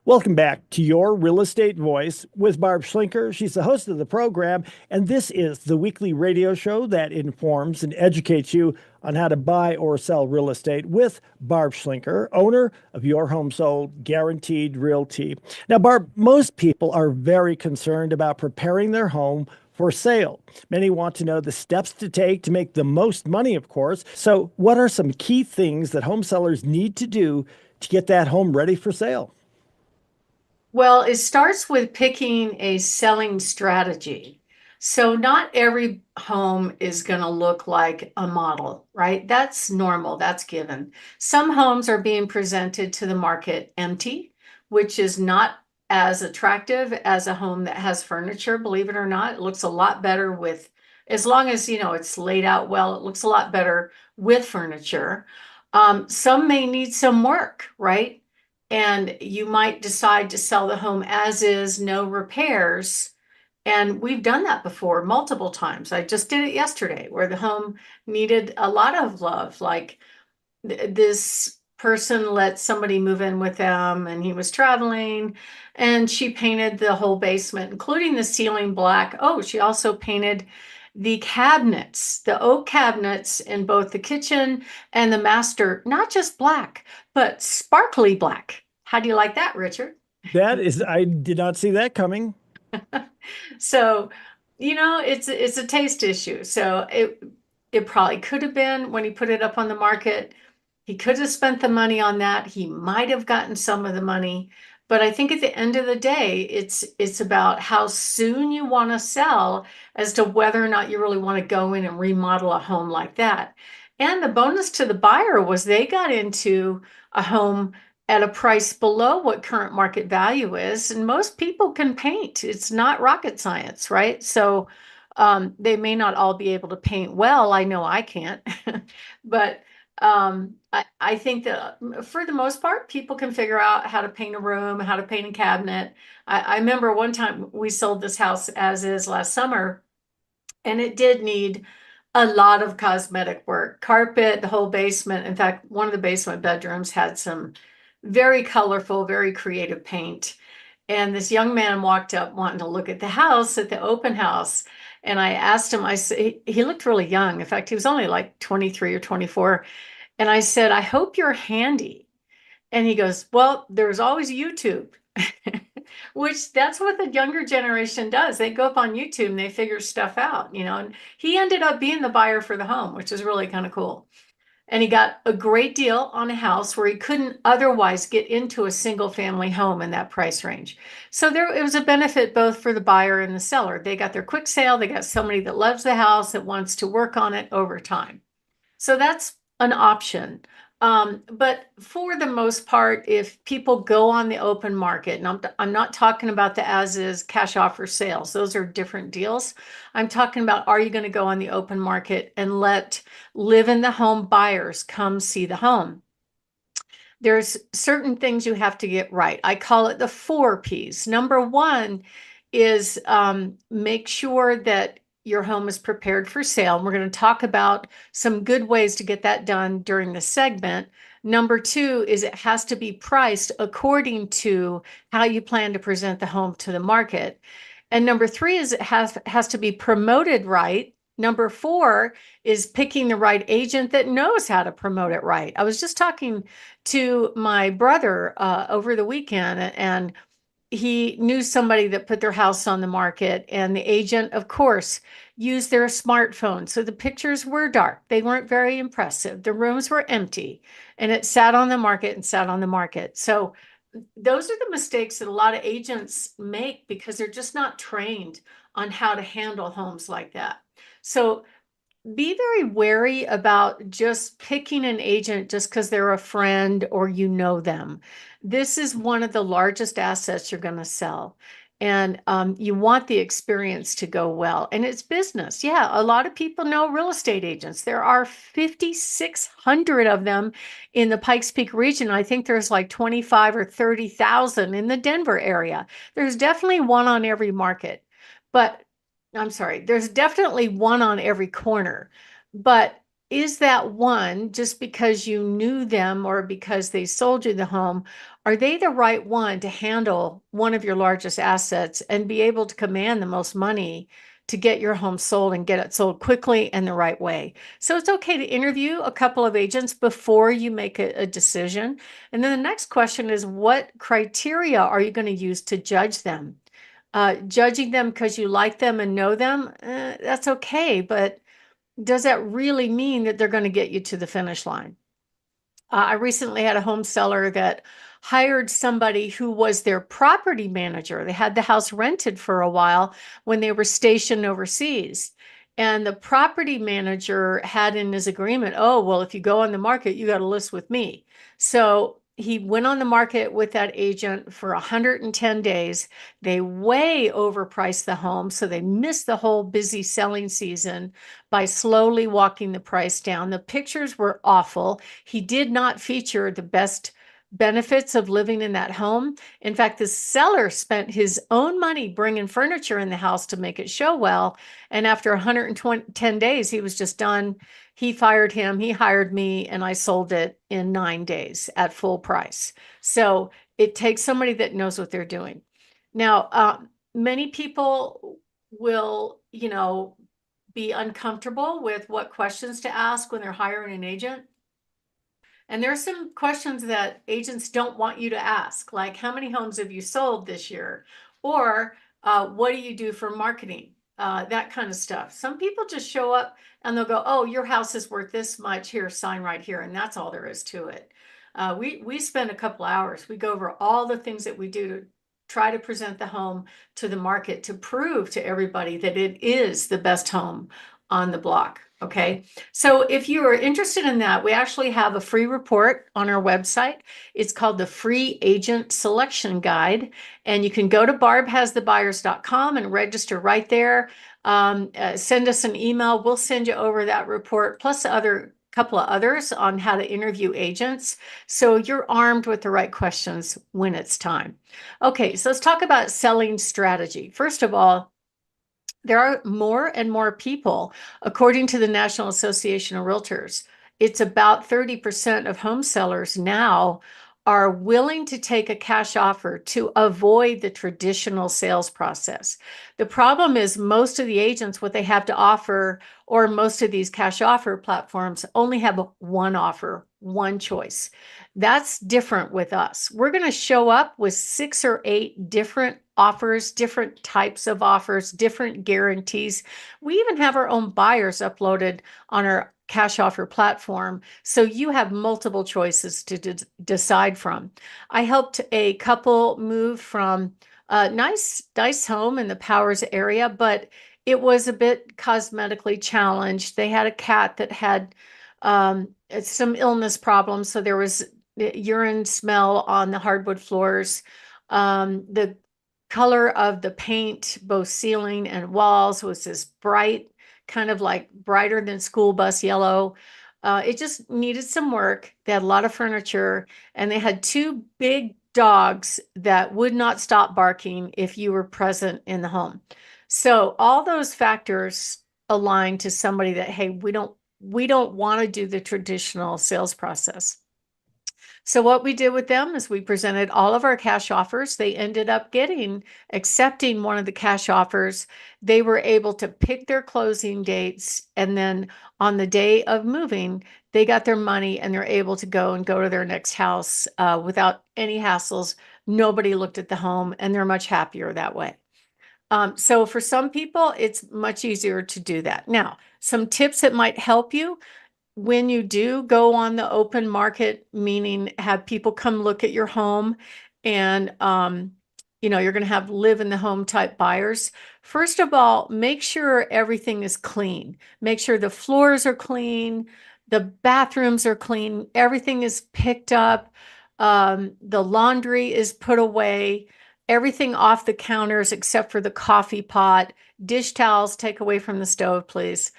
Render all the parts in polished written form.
Welcome back to Your Real Estate Voice with Barb Schlinker. She's the host of the program, and this is the weekly radio show that informs and educates you on how to buy or sell real estate with Barb Schlinker, owner of Your Home Sold Guaranteed Realty. Now, Barb, most people are very concerned about preparing their home for sale. Many want to know the steps to take to make the most money, of course. So, what are some key things that home sellers need to do to get that home ready for sale? Well, it starts with picking a selling strategy. So not every home is going to look like a model, right? That's normal, that's given. Some homes are being presented to the market empty, which is not as attractive as a home that has furniture, believe it or not. It looks a lot better with, as long as, it's laid out well, it looks a lot better with furniture. Some may need some work, right? And you might decide to sell the home as is, no repairs. And we've done that before multiple times. I just did it yesterday where the home needed a lot of love. Like this person let somebody move in with them and he was traveling and she painted the whole basement, including the ceiling black. Oh, she also painted the cabinets, the oak cabinets in both the kitchen and the master, not just black, but sparkly black. How do you like that, Richard? I did not see that coming. So, it's a taste issue. So it probably could have been when he put it up on the market. He could have spent the money on that. He might have gotten some of the money. But I think at the end of the day, it's about how soon you want to sell as to whether or not you really want to go in and remodel a home like that. And the bonus to the buyer was they got into a home at a price below what current market value is. And most people can paint. It's not rocket science, right? So they may not all be able to paint well. I know I can't, but I think that for the most part, people can figure out how to paint a room, how to paint a cabinet. I remember one time we sold this house as is last summer, and it did need a lot of cosmetic work, carpet, the whole basement. In fact, one of the basement bedrooms had some very colorful, very creative paint. And this young man walked up wanting to look at the house at the open house. And I asked him, I said, he looked really young. In fact, he was only like 23 or 24. And I said, I hope you're handy. And he goes, well, there's always YouTube, which that's what the younger generation does. They go up on YouTube and they figure stuff out. And he ended up being the buyer for the home, which is really kind of cool. And he got a great deal on a house where he couldn't otherwise get into a single family home in that price range. So it was a benefit both for the buyer and the seller. They got their quick sale. They got somebody that loves the house that wants to work on it over time. So that's an option. But for the most part, if people go on the open market, and I'm not talking about the as is cash offer sales, those are different deals. I'm talking about, are you going to go on the open market and let live in the home buyers come see the home? There's certain things you have to get right. I call it the 4 Ps. Number one is make sure that your home is prepared for sale. And we're going to talk about some good ways to get that done during the segment. Number two is it has to be priced according to how you plan to present the home to the market. And number three is it has to be promoted right. Number four is picking the right agent that knows how to promote it right. I was just talking to my brother over the weekend, and he knew somebody that put their house on the market, and the agent, of course, used their smartphone. So the pictures were dark. They weren't very impressive. The rooms were empty, and it sat on the market and sat on the market. So those are the mistakes that a lot of agents make because they're just not trained on how to handle homes like that. So be very wary about just picking an agent just because they're a friend or you know them. This is one of the largest assets you're going to sell. And you want the experience to go well. And it's business. Yeah, a lot of people know real estate agents. There are 5,600 of them in the Pikes Peak region. I think there's like 25 or 30,000 in the Denver area. There's definitely one on every market. But I'm sorry, there's definitely one on every corner. But is that one just because you knew them or because they sold you the home? are they the right one to handle one of your largest assets and be able to command the most money to get your home sold and get it sold quickly and the right way? So it's okay to interview a couple of agents before you make a decision. And then the next question is, what criteria are you going to use to judge them? Judging them because you like them and know them, that's okay, but does that really mean that they're going to get you to the finish line? I recently had a home seller that hired somebody who was their property manager. They had the house rented for a while when they were stationed overseas. And the property manager had in his agreement, oh, well, if you go on the market, you got to list with me. So he went on the market with that agent for 110 days. They way overpriced the home, so they missed the whole busy selling season by slowly walking the price down. The pictures were awful. He did not feature the best benefits of living in that home. In fact, the seller spent his own money bringing furniture in the house to make it show well. And after 110 days, he was just done. He fired him, he hired me, and I sold it in 9 days at full price. So it takes somebody that knows what they're doing. Now, many people will, be uncomfortable with what questions to ask when they're hiring an agent. And there are some questions that agents don't want you to ask, like how many homes have you sold this year? Or what do you do for marketing? That kind of stuff. Some people just show up and they'll go, oh, your house is worth this much. Here, sign right here. And that's all there is to it. We spend a couple hours. We go over all the things that we do to try to present the home to the market to prove to everybody that it is the best home on the block. Okay. So if you are interested in that, we actually have a free report on our website. It's called the Free Agent Selection Guide. And you can go to barbhasthebuyers.com and register right there. Send us an email. We'll send you over that report, plus a couple of others on how to interview agents. So you're armed with the right questions when it's time. Okay, so let's talk about selling strategy. First of all, there are more and more people, according to the National Association of Realtors. It's about 30% of home sellers now are willing to take a cash offer to avoid the traditional sales process. The problem is most of the agents, what they have to offer, or most of these cash offer platforms only have one offer, one choice. That's different with us. We're going to show up with 6 or 8 different offers, different types of offers, different guarantees. We even have our own buyers uploaded on our cash offer platform. So you have multiple choices to decide from. I helped a couple move from a nice home in the Powers area, but it was a bit cosmetically challenged. They had a cat that had some illness problems. So there was urine smell on the hardwood floors. The color of the paint, both ceiling and walls, was this bright, kind of like brighter than school bus yellow. It just needed some work. They had a lot of furniture, and they had 2 big dogs that would not stop barking if you were present in the home. So all those factors align to somebody that, hey, we don't want to do the traditional sales process. So what we did with them is we presented all of our cash offers. They ended up accepting one of the cash offers. They were able to pick their closing dates. And then on the day of moving, they got their money and they're able to go to their next house without any hassles. Nobody looked at the home, and they're much happier that way. So for some people, it's much easier to do that. Now, some tips that might help you when you do go on the open market, meaning have people come look at your home, and you're going to have live in the home type buyers. First of all, make sure everything is clean. Make sure the floors are clean, the bathrooms are clean, everything is picked up, the laundry is put away, everything off the counters except for the coffee pot. Dish towels, take away from the stove, please.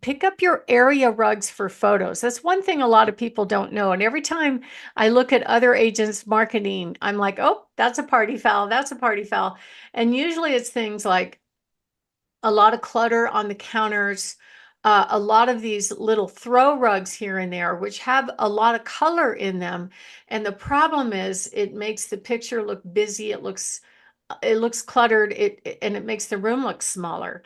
Pick up your area rugs for photos. That's one thing a lot of people don't know. And every time I look at other agents' marketing, I'm like, oh, that's a party foul. That's a party foul. And usually it's things like a lot of clutter on the counters, A lot of these little throw rugs here and there, which have a lot of color in them. And the problem is it makes the picture look busy. It looks cluttered, and it makes the room look smaller.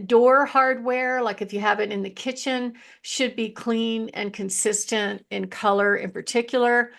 Door hardware, like if you have it in the kitchen, should be clean and consistent in color in particular.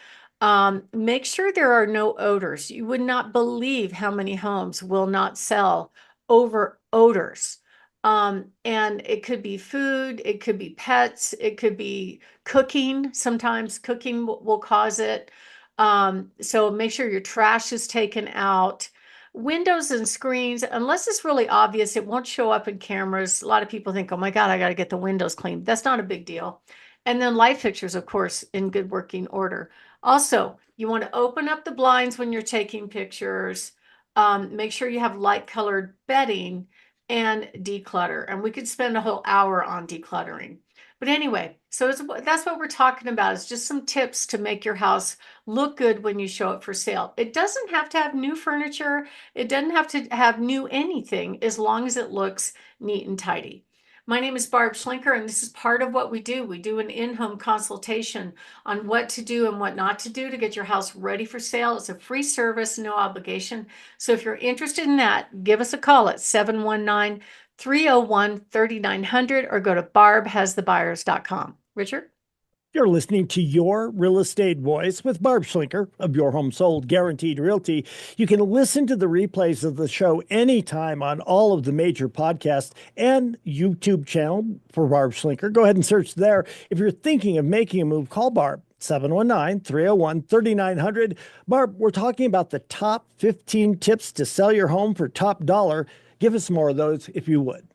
Make sure there are no odors. You would not believe how many homes will not sell over odors. And it could be food, it could be pets, it could be cooking. Sometimes cooking will cause it. So make sure your trash is taken out. Windows and screens, unless it's really obvious, it won't show up in cameras. A lot of people think, oh my God, I got to get the windows cleaned. That's not a big deal. And then light fixtures, of course, in good working order. Also, you want to open up the blinds when you're taking pictures. Make sure you have light colored bedding and declutter. And we could spend a whole hour on decluttering. But anyway, so that's what we're talking about, is just some tips to make your house look good when you show it for sale. It doesn't have to have new furniture. It doesn't have to have new anything, as long as it looks neat and tidy. My name is Barb Schlinker, and this is part of what we do. We do an in-home consultation on what to do and what not to do to get your house ready for sale. It's a free service, no obligation. So if you're interested in that, give us a call at 719 301 3900 or go to barbhasthebuyers.com. Richard? You're listening to Your Real Estate Voice with Barb Schlinker of Your Home Sold Guaranteed Realty. You can listen to the replays of the show anytime on all of the major podcasts and YouTube channel for Barb Schlinker. Go ahead and search there. If you're thinking of making a move, call Barb. 719-301-3900. Barb, we're talking about the top 15 tips to sell your home for top dollar. Give us more of those if you would.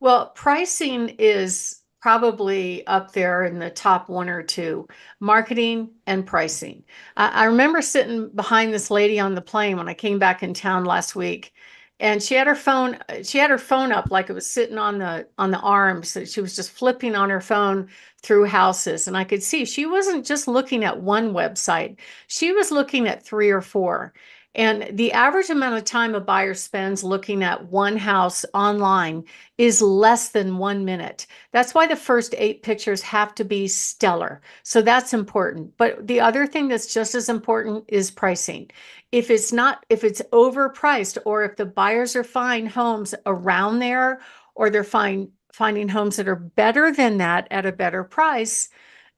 Well, pricing is probably up there in the top one or two, marketing and pricing. I remember sitting behind this lady on the plane when I came back in town last week, and she had her phone up like it was sitting on the arms. So she was just flipping on her phone through houses, and I could see she wasn't just looking at one website. She was looking at three or four. And the average amount of time a buyer spends looking at one house online is less than 1 minute. That's why the first 8 pictures have to be stellar. So that's important. But the other thing that's just as important is pricing. If it's overpriced, or if the buyers are finding homes around there, or they're finding homes that are better than that at a better price,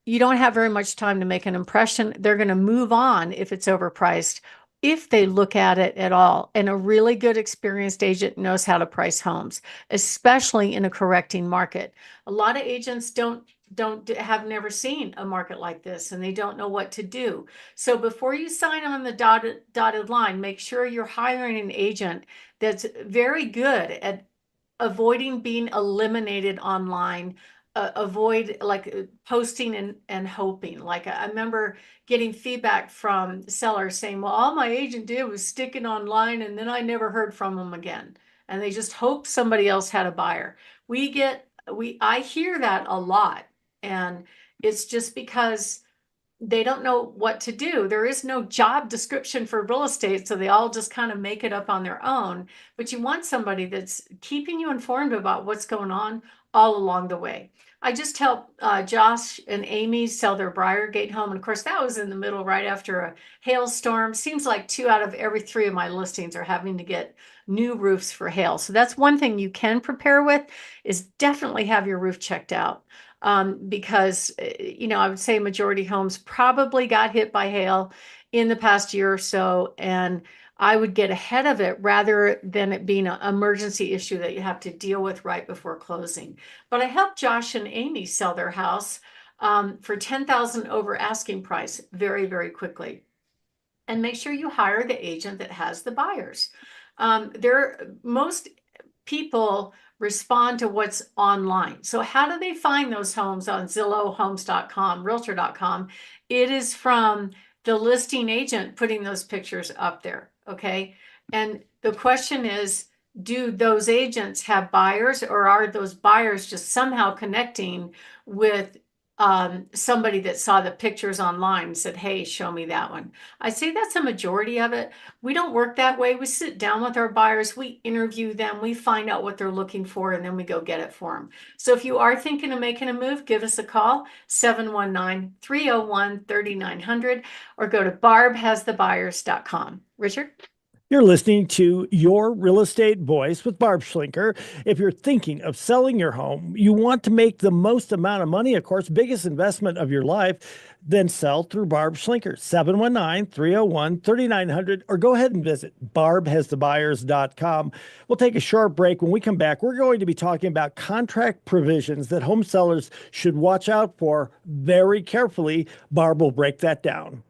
you don't have very much time to make an impression. They're going to move on if it's overpriced, if they look at it at all. And a really good experienced agent knows how to price homes, especially in a correcting market. A lot of agents have never seen a market like this, and they don't know what to do. So before you sign on the dotted line, make sure you're hiring an agent that's very good at avoiding being eliminated online. Avoid like posting and hoping. Like I remember getting feedback from sellers saying, well, all my agent did was stick it online, and then I never heard from them again, and they just hoped somebody else had a buyer. I hear that a lot, and it's just because they don't know what to do. There is no job description for real estate, so they all just kind of make it up on their own. But you want somebody that's keeping you informed about what's going on all along the way. I just helped Josh and Amy sell their Briargate home. And of course, that was in the middle right after a hailstorm. Seems like 2 out of every 3 of my listings are having to get new roofs for hail. So that's one thing you can prepare with, is definitely have your roof checked out. Because, I would say majority homes probably got hit by hail in the past year or so, and I would get ahead of it rather than it being an emergency issue that you have to deal with right before closing. But I helped Josh and Amy sell their house for $10,000 over asking price very, very quickly. And make sure you hire the agent that has the buyers. Most people respond to what's online. So how do they find those homes on Zillow, Homes.com, Realtor.com? It is from the listing agent putting those pictures up there, okay? And the question is, do those agents have buyers, or are those buyers just somehow connecting with somebody that saw the pictures online and said, hey, show me that one. I'd say that's a majority of it. We don't work that way. We sit down with our buyers, we interview them, we find out what they're looking for, and then we go get it for them. So if you are thinking of making a move, give us a call, 719-301-3900, or go to barbhasthebuyers.com. Richard? You're listening to Your Real Estate Voice with Barb Schlinker. If you're thinking of selling your home, you want to make the most amount of money, of course, biggest investment of your life, then sell through Barb Schlinker, 719-301-3900, or go ahead and visit barbhasthebuyers.com. We'll take a short break. When we come back, we're going to be talking about contract provisions that home sellers should watch out for very carefully. Barb will break that down.